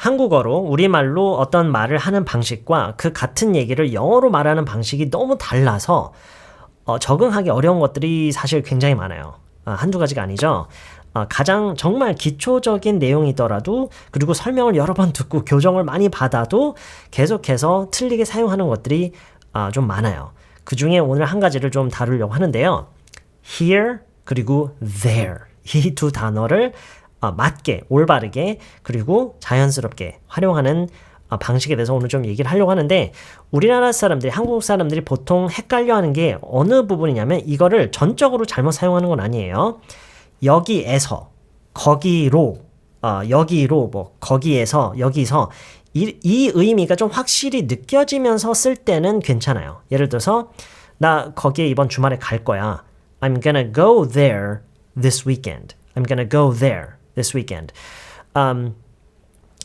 한국어로 우리말로 어떤 말을 하는 방식과 그 같은 얘기를 영어로 말하는 방식이 너무 달라서 적응하기 어려운 것들이 사실 굉장히 많아요. 한두 가지가 아니죠. 가장 정말 기초적인 내용이더라도 그리고 설명을 여러 번 듣고 교정을 많이 받아도 계속해서 틀리게 사용하는 것들이 좀 많아요. 그 중에 오늘 한 가지를 좀 다루려고 하는데요. here 그리고 there 이 두 단어를 맞게 올바르게 그리고 자연스럽게 활용하는 방식에 대해서 오늘 좀 얘기를 하려고 하는데 우리나라 사람들이 한국 사람들이 보통 헷갈려하는 게 어느 부분이냐면 이거를 전적으로 잘못 사용하는 건 아니에요. 여기에서 거기로 여기로 뭐 거기에서 여기서 이 의미가 좀 확실히 느껴지면서 쓸 때는 괜찮아요. 예를 들어서 나 거기에 이번 주말에 갈 거야. I'm gonna go there this weekend. I'm gonna go there this weekend.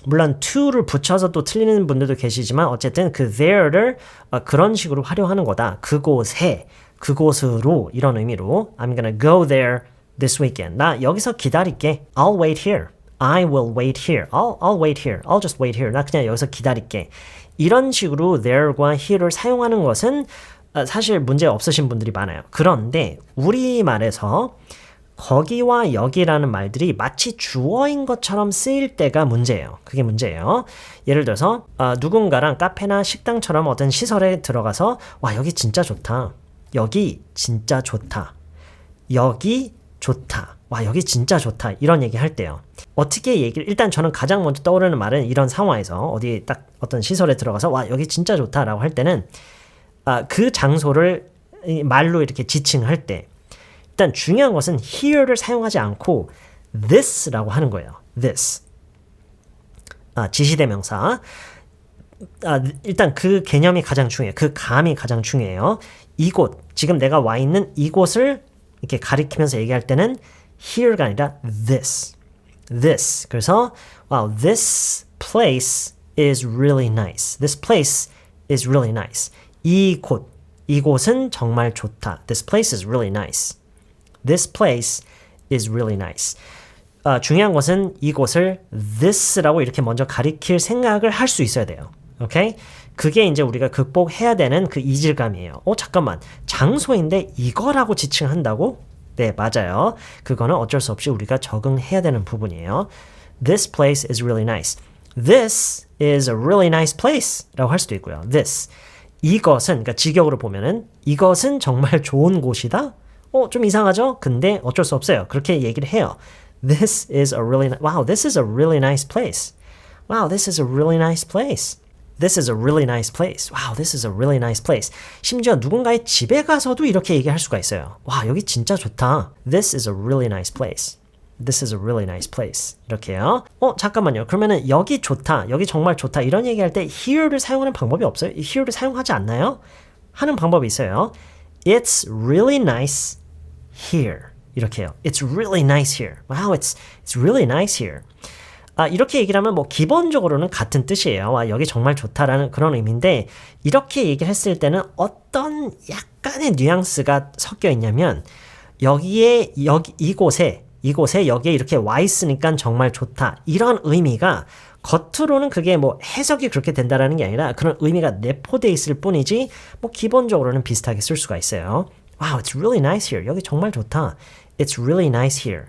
물론 to를 붙여서 또 틀리는 분들도 계시지만 어쨌든 그 there를 그런 식으로 활용하는 거다. 그곳에, 그곳으로 이런 의미로 I'm gonna go there this weekend. 나 여기서 기다릴게. I'll wait here. I will wait here. I'll wait here. I'll just wait here. 나 그냥 여기서 기다릴게. 이런 식으로 there과 here를 사용하는 것은 사실 문제 없으신 분들이 많아요. 그런데 우리말에서 거기와 여기라는 말들이 마치 주어인 것처럼 쓰일 때가 문제예요. 그게 문제예요. 예를 들어서 누군가랑 카페나 식당처럼 어떤 시설에 들어가서 와 여기 진짜 좋다. 여기 진짜 좋다. 여기 좋다. 와 여기 진짜 좋다. 이런 얘기 할 때요. 어떻게 얘기를 일단 저는 가장 먼저 떠오르는 말은 이런 상황에서 어디 딱 어떤 시설에 들어가서 와 여기 진짜 좋다라고 할 때는 그 장소를 말로 이렇게 지칭할 때 일단 중요한 것은 here를 사용하지 않고 this라고 하는 거예요. this. 지시대명사. 일단 그 개념이 가장 중요해요. 그 감이 가장 중요해요. 이곳, 지금 내가 와 있는 이곳을 이렇게 가리키면서 얘기할 때는 here가 아니라 this. this. 그래서 wow, this place is really nice. This place is really nice. 이곳은 정말 좋다. This place is really nice. This place is really nice. 중요한 것은 이곳을 this라고 이렇게 먼저 가리킬 생각을 할 수 있어야 돼요. 오케이? 그게 이제 우리가 극복해야 되는 그 이질감이에요. 잠깐만. 장소인데 이거라고 지칭한다고? 네, 맞아요. 그거는 어쩔 수 없이 우리가 적응해야 되는 부분이에요. This place is really nice. This is a really nice place 라고 할 수도 있고요. This. 이것은, 그러니까 직역으로 보면은 이것은 정말 좋은 곳이다? 좀 이상하죠? 근데 어쩔 수 없어요. 그렇게 얘기를 해요. This is a really, wow, this is a really nice place. Wow, this is a really nice place. This is a really nice place. Wow, this is a really nice place. 심지어 누군가의 집에 가서도 이렇게 얘기할 수가 있어요. 와, 여기 진짜 좋다. This is a really nice place. This is a really nice place. 이렇게요. 잠깐만요. 그러면은 여기 좋다, 여기 정말 좋다 이런 얘기할 때 here를 사용하는 방법이 없어요? here를 사용하지 않나요? 하는 방법이 있어요. It's really nice here. 이렇게요. It's really nice here. Wow, it's really nice here. 이렇게 얘기를 하면 뭐 기본적으로는 같은 뜻이에요. 와, 여기 정말 좋다라는 그런 의미인데 이렇게 얘기를 했을 때는 어떤 약간의 뉘앙스가 섞여 있냐면 이곳에 여기에 이렇게 와 있으니까 정말 좋다. 이런 의미가 겉으로는 그게 뭐 해석이 그렇게 된다라는 게 아니라 그런 의미가 내포되어 있을 뿐이지 뭐 기본적으로는 비슷하게 쓸 수가 있어요. Wow, it's really nice here. 여기 정말 좋다. It's really nice here.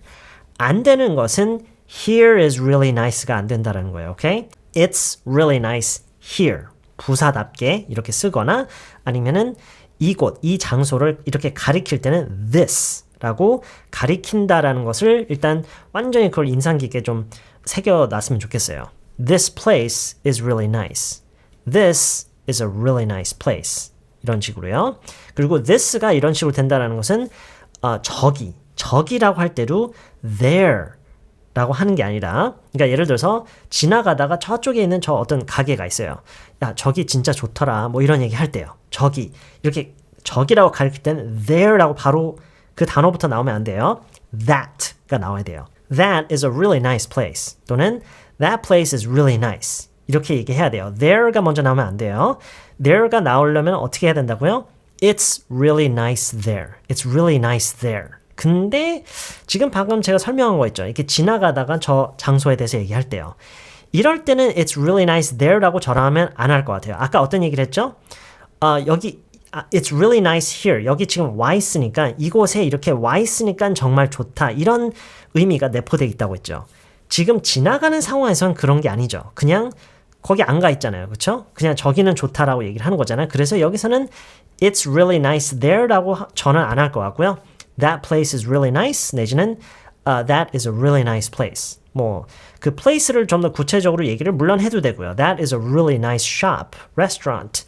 안 되는 것은 here is really nice가 안 된다라는 거예요. 오케이? It's really nice here. 부사답게 이렇게 쓰거나 아니면은 이곳, 이 장소를 이렇게 가리킬 때는 this라고 가리킨다라는 것을 일단 완전히 그걸 인상 깊게 좀 새겨놨으면 좋겠어요. This place is really nice. This is a really nice place. 이런 식으로요. 그리고 this가 이런 식으로 된다는 것은 저기라고 할 때도 there 라고 하는 게 아니라 그러니까 예를 들어서 지나가다가 저쪽에 있는 저 어떤 가게가 있어요. 야 저기 진짜 좋더라 뭐 이런 얘기 할 때요. 저기 이렇게 저기라고 가리킬 때는 there라고 바로 그 단어부터 나오면 안 돼요. that가 나와야 돼요. That is a really nice place 또는 that place is really nice 이렇게 얘기해야 돼요. there가 먼저 나오면 안 돼요. there가 나오려면 어떻게 해야 된다고요? It's really nice there. It's really nice there. 근데 지금 방금 제가 설명한 거 있죠. 이렇게 지나가다가 저 장소에 대해서 얘기할 때요. 이럴 때는 it's really nice there라고 전화하면 안 할 것 같아요. 아까 어떤 얘기를 했죠? 여기 it's really nice here. 여기 지금 와 있으니까 이곳에 이렇게 와 있으니까 정말 좋다. 이런 의미가 내포되어 있다고 했죠. 지금 지나가는 상황에선 그런 게 아니죠. 그냥 거기 안 가 있잖아요. 그렇죠? 그냥 저기는 좋다라고 얘기를 하는 거잖아요. 그래서 여기서는 it's really nice there라고 전화 안 할 것 같고요. That place is really nice 내지는 that is a really nice place. 뭐 그 place를 좀 더 구체적으로 얘기를 물론 해도 되고요. That is a really nice shop, restaurant,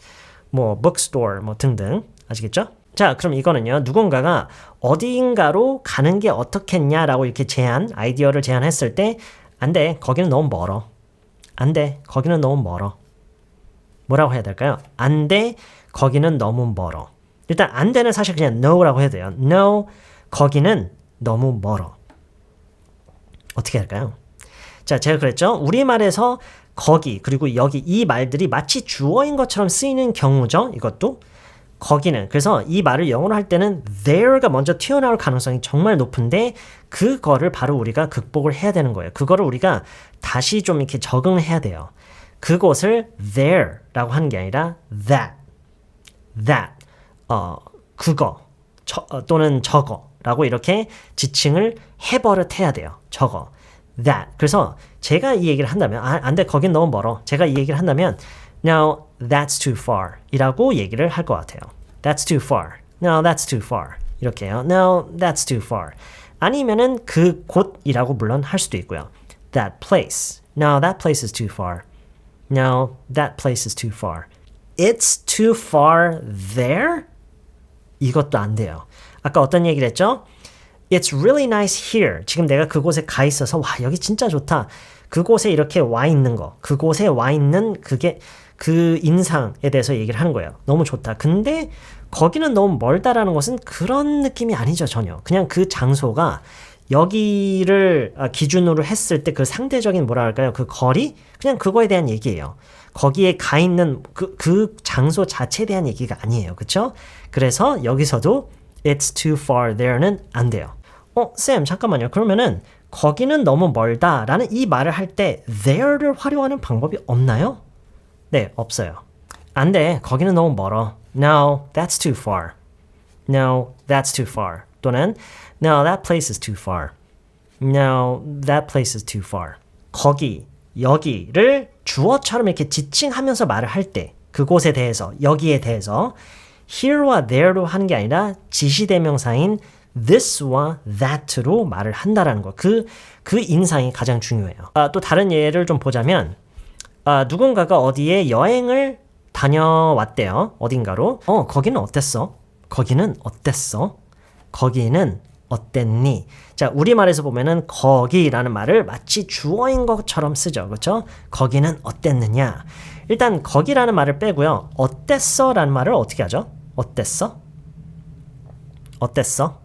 뭐 bookstore 뭐 등등. 아시겠죠? 자, 그럼 이거는요. 누군가가 어디인가로 가는 게 어떻겠냐라고 이렇게 아이디어를 제안했을 때 안 돼. 거기는 너무 멀어. 안 돼. 거기는 너무 멀어. 뭐라고 해야 될까요? 안 돼. 거기는 너무 멀어. 일단 안 돼는 사실 그냥 no라고 해야 돼요. No, 거기는 너무 멀어. 어떻게 할까요? 자, 제가 그랬죠. 우리말에서 거기 그리고 여기 이 말들이 마치 주어인 것처럼 쓰이는 경우죠. 이것도. 거기는 그래서 이 말을 영어로 할 때는 there가 먼저 튀어나올 가능성이 정말 높은데 그거를 바로 우리가 극복을 해야 되는 거예요. 그거를 우리가 다시 좀 이렇게 적응을 해야 돼요. 그곳을 there라고 하는 게 아니라 that 그거 또는 저거라고 이렇게 지칭을 해버릇해야 돼요. 저거 that. 그래서 제가 이 얘기를 한다면 안 돼, 거긴 너무 멀어. 제가 이 얘기를 한다면 Now that's too far 이라고 얘기를 할 것 같아요. That's too far. No, that's too far. 이렇게요. No, that's too far. 아니면은 그 곳이라고 물론 할 수도 있고요. That place. No, that place is too far. No, that place is too far. It's too far there? 이것도 안 돼요. 아까 어떤 얘기를 했죠? It's really nice here. 지금 내가 그곳에 가 있어서 와, 여기 진짜 좋다. 그곳에 이렇게 와 있는 거. 그곳에 와 있는 그게 그 인상에 대해서 얘기를 하는 거예요. 너무 좋다. 근데 거기는 너무 멀다라는 것은 그런 느낌이 아니죠, 전혀. 그냥 그 장소가 여기를 기준으로 했을 때 그 상대적인 뭐라 할까요? 그 거리? 그냥 그거에 대한 얘기예요. 거기에 가 있는 그 장소 자체에 대한 얘기가 아니에요. 그렇죠? 그래서 여기서도 it's too far there는 안 돼요. 쌤, 잠깐만요. 그러면은 거기는 너무 멀다라는 이 말을 할 때 there를 활용하는 방법이 없나요? 네, 없어요. 안 돼. 거기는 너무 멀어. No, that's too far. No, that's too far. 또는 No, that place is too far. No, that place is too far. 거기, 여기를 주어처럼 이렇게 지칭하면서 말을 할 때 그곳에 대해서, 여기에 대해서 here와 there로 하는 게 아니라 지시대명사인 this와 that로 말을 한다라는 거. 그 인상이 가장 중요해요. 또 다른 예를 좀 보자면 누군가가 어디에 여행을 다녀왔대요. 어딘가로. 거기는 어땠어? 거기는 어땠어? 거기는 어땠니? 자, 우리말에서 보면은 거기라는 말을 마치 주어인 것처럼 쓰죠. 그렇죠? 거기는 어땠느냐? 일단 거기라는 말을 빼고요. 어땠어? 라는 말을 어떻게 하죠? 어땠어? 어땠어?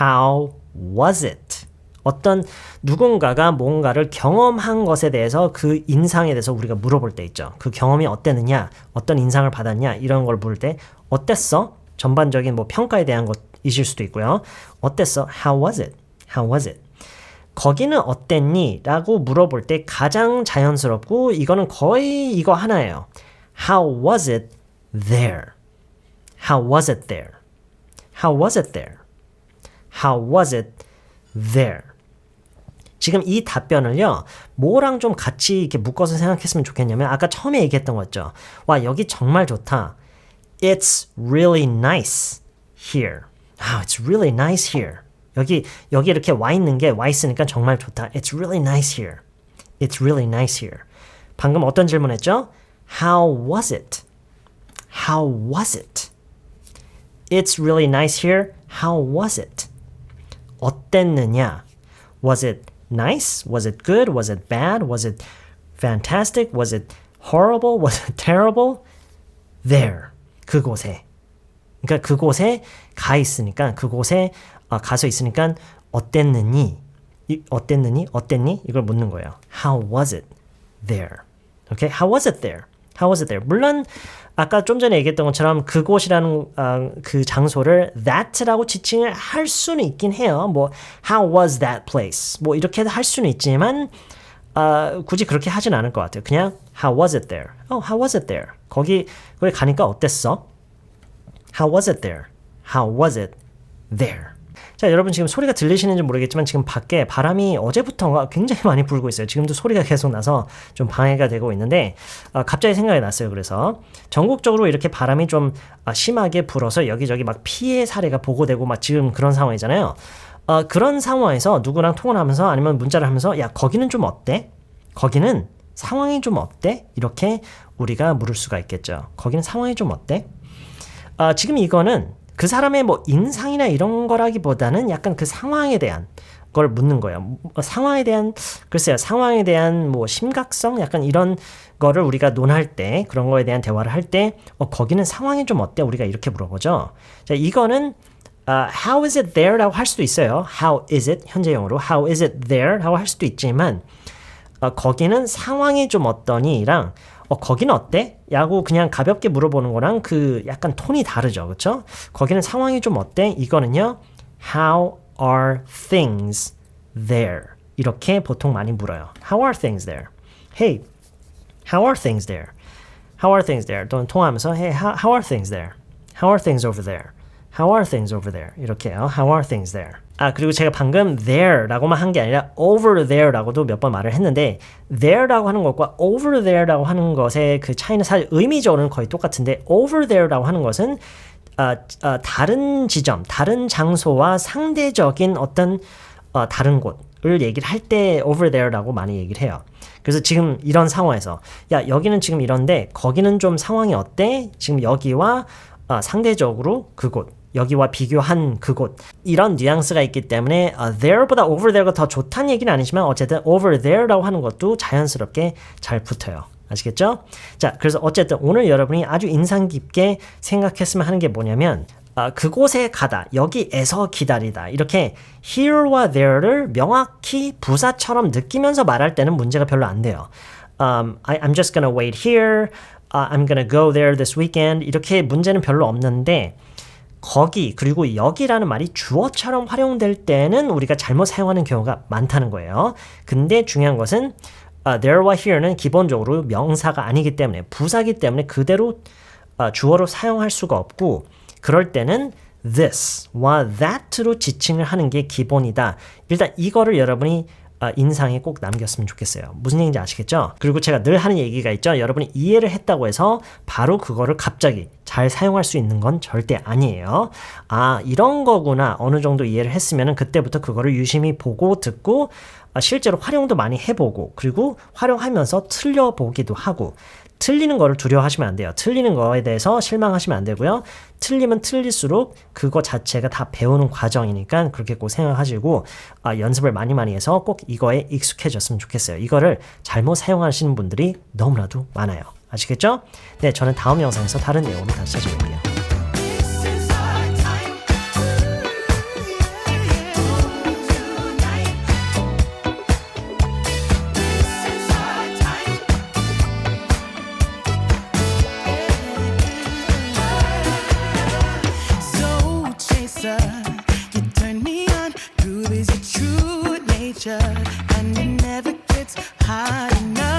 How was it? 어떤 누군가가 뭔가를 경험한 것에 대해서 그 인상에 대해서 우리가 물어볼 때 있죠. 그 경험이 어땠느냐, 어떤 인상을 받았냐 이런 걸 물을 때 어땠어? 전반적인 뭐 평가에 대한 것이실 수도 있고요. 어땠어? How was it? How was it? 거기는 어땠니? 라고 물어볼 때 가장 자연스럽고 이거는 거의 이거 하나예요. How was it there? How was it there? How was it there? How was it there? 지금 이 답변을요, 뭐랑 좀 같이 이렇게 묶어서 생각했으면 좋겠냐면, 아까 처음에 얘기했던 거죠. 와, 여기 정말 좋다. It's really nice here. It's really nice here. 여기 이렇게 와 있으니까 정말 좋다. It's really nice here. It's really nice here. 방금 어떤 질문 했죠? How was it? How was it? It's really nice here. How was it? 어땠느냐? Was it nice? Was it good? Was it bad? Was it fantastic? Was it horrible? Was it terrible? There. 그곳에. 그러니까 그곳에 가 있으니까 그곳에 가서 있으니까 어땠느니? 어땠니? 이걸 묻는 거예요. How was it there? Okay? How was it there? How was it there? 물론 아까 좀 전에 얘기했던 것처럼 그곳이라는 그 장소를 that라고 지칭을 할 수는 있긴 해요. 뭐 How was that place? 뭐 이렇게 할 수는 있지만 굳이 그렇게 하진 않을 것 같아요. 그냥 How was it there? How was it there? 거기 가니까 어땠어? How was it there? How was it there? 자, 여러분 지금 소리가 들리시는지 모르겠지만 지금 밖에 바람이 어제부터가 굉장히 많이 불고 있어요. 지금도 소리가 계속 나서 좀 방해가 되고 있는데 갑자기 생각이 났어요. 그래서 전국적으로 이렇게 바람이 좀 심하게 불어서 여기저기 막 피해 사례가 보고되고 막 지금 그런 상황이잖아요. 그런 상황에서 누구랑 통화를 하면서 아니면 문자를 하면서 야, 거기는 좀 어때? 거기는 상황이 좀 어때? 이렇게 우리가 물을 수가 있겠죠. 거기는 상황이 좀 어때? 지금 이거는 그 사람의 뭐 인상이나 이런 거라기보다는 약간 그 상황에 대한 걸 묻는 거예요. 상황에 대한, 글쎄요, 상황에 대한 뭐 심각성? 약간 이런 거를 우리가 논할 때, 그런 거에 대한 대화를 할 때, 거기는 상황이 좀 어때? 우리가 이렇게 물어보죠. 자, 이거는 how is it there? 라고 할 수도 있어요. how is it? 현재형으로 how is it there? 라고 할 수도 있지만 거기는 상황이 좀 어떠니?랑 거기는 어때? 라고 그냥 가볍게 물어보는 거랑 그 약간 톤이 다르죠. 그렇죠? 거기는 상황이 좀 어때? 이거는요. How are things there? 이렇게 보통 많이 물어요. How are things there? Hey, how are things there? How are things there? 또는 통화하면서 Hey, how are things there? How are things over there? How are things over there? 이렇게요. How are things there? 그리고 제가 방금 there라고만 한 게 아니라 over there라고도 몇 번 말을 했는데 there라고 하는 것과 over there라고 하는 것의 그 차이는 사실 의미적으로는 거의 똑같은데 over there라고 하는 것은 다른 지점, 다른 장소와 상대적인 어떤 다른 곳을 얘기를 할 때 over there라고 많이 얘기를 해요. 그래서 지금 이런 상황에서 야, 여기는 지금 이런데 거기는 좀 상황이 어때? 지금 여기와 상대적으로 그곳, 여기와 비교한 그곳, 이런 뉘앙스가 있기 때문에 there보다 over there가 더 좋다는 얘기는 아니지만 어쨌든 over there라고 하는 것도 자연스럽게 잘 붙어요. 아시겠죠? 자, 그래서 어쨌든 오늘 여러분이 아주 인상 깊게 생각했으면 하는 게 뭐냐면 그곳에 가다, 여기에서 기다리다, 이렇게 here와 there를 명확히 부사처럼 느끼면서 말할 때는 문제가 별로 안 돼요. I'm just gonna wait here, I'm gonna go there this weekend, 이렇게 문제는 별로 없는데 거기 그리고 여기라는 말이 주어처럼 활용될 때는 우리가 잘못 사용하는 경우가 많다는 거예요. 근데 중요한 것은 there와 here는 기본적으로 명사가 아니기 때문에 부사기 때문에 그대로 주어로 사용할 수가 없고 그럴 때는 this와 that로 지칭을 하는 게 기본이다. 일단 이거를 여러분이 인상에 꼭 남겼으면 좋겠어요. 무슨 얘기인지 아시겠죠? 그리고 제가 늘 하는 얘기가 있죠. 여러분이 이해를 했다고 해서 바로 그거를 갑자기 잘 사용할 수 있는 건 절대 아니에요. 이런 거구나. 어느 정도 이해를 했으면 그때부터 그거를 유심히 보고 듣고 실제로 활용도 많이 해보고 그리고 활용하면서 틀려보기도 하고 틀리는 거를 두려워하시면 안 돼요. 틀리는 거에 대해서 실망하시면 안 되고요. 틀리면 틀릴수록 그거 자체가 다 배우는 과정이니까 그렇게 꼭 생각하시고 연습을 많이 해서 꼭 이거에 익숙해졌으면 좋겠어요. 이거를 잘못 사용하시는 분들이 너무나도 많아요. 아시겠죠? 네, 저는 다음 영상에서 다른 내용으로 다시 찾아올게요. You turn me on, groove is your true nature, and it never gets hard enough.